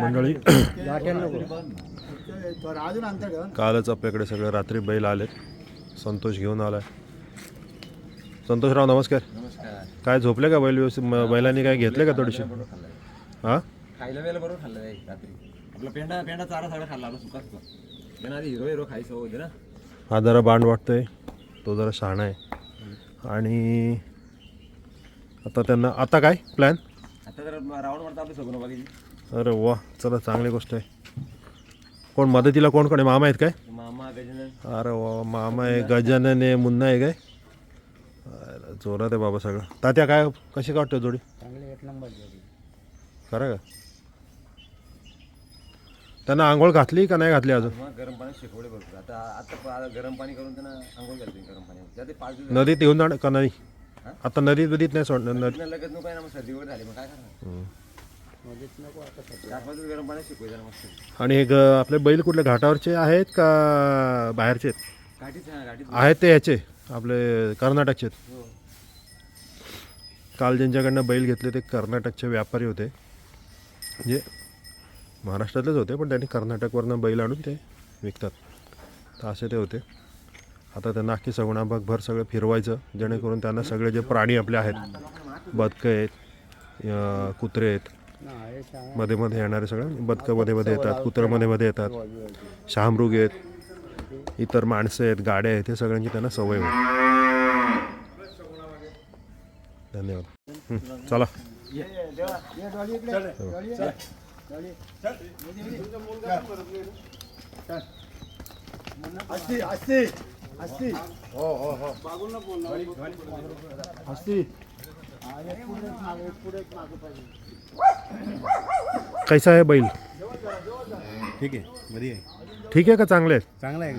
मंडळी कालच आपल्याकडे सगळं रात्री बैल आलेत. संतोष घेऊन आलाय. संतोषराव नमस्कार. काय झोपले का बैल व्यवस्थित? बैलांनी काय घेतले का थोडीशी? हा खायला वेळेला बरोबर खाल्लं जाईल रात्री. आपला पेंडा पेंडा चारा चारा खाल्ला आपला सुका सुका. त्यांना आधी हिरो हिरो खायचं होते ना. हा जरा बांड वाटतोय, तो जरा शहाणा आहे. आणि आता त्यांना आता काय प्लॅन? आता जर राऊंड मारता आपली सगळं बघायची. अरे वा, चला चांगली गोष्ट आहे. कोण मदतीला कोण कोण आहे? मामा आहेत काय? मामा गजानन. अरे वा, मामा आहे, गजानन आहे, मुन्ना आहे काय? अरे जोरात आहे बाबा सगळं. तात्या काय कशी काढतोय जोडी? चांगले एक नंबर जोडी. खरं का? त्यांना आंघोळ घातली का नाही घातली अजून? मग गरम पाणी शिकवले भरपूर. आता आता गरम पाणी करून त्यांना आंघोळ घालते गरम पाणी. त्यात 5 दिवस नदीत येऊन जाणार का नाही? आता नदीत नाही सोडणार नदी. लगेच नको आहे ना, मग सर्दी वगैरे झाली मग काय करणार? मध्येच नको आता सध्या. 4-5 दिवस गरम पाणी शिकवायचं ना मस्त. आणि हे आपले बैल कुठले घाटावरचे आहेत का बाहेरचे आहेत? गाठीच आहे ना, गाठीच. आहेत ते याचे आपले कर्नाटकचे आहेत. हो. काल ज्यांच्याकडनं बैल घेतले ते कर्नाटकचे व्यापारी होते. म्हणजे महाराष्ट्रातलेच होते पण त्यांनी कर्नाटकवरनं बैल आणून ते विकतात. तर असे ते होते. आता त्यांना अख्खी सगुणाभागभर सगळं फिरवायचं जेणेकरून त्यांना सगळे जे प्राणी आपले आहेत, बदकं आहेत, कुत्रे आहेत, नाही सांगा. मध्ये मध्ये येणारे सगळं बदकं मध्ये मध्ये येतात, कुत्रं मध्ये मध्ये येतात, शहामृग आहेत, इतर माणसं आहेत, गाड्या आहेत, हे सगळ्यांची त्यांना सवय होती. धन्यवाद. चला कैसा है बैल? ठीक आहे, बरी आहे, ठीक आहे का चांगले आहेत? चांगला आहे.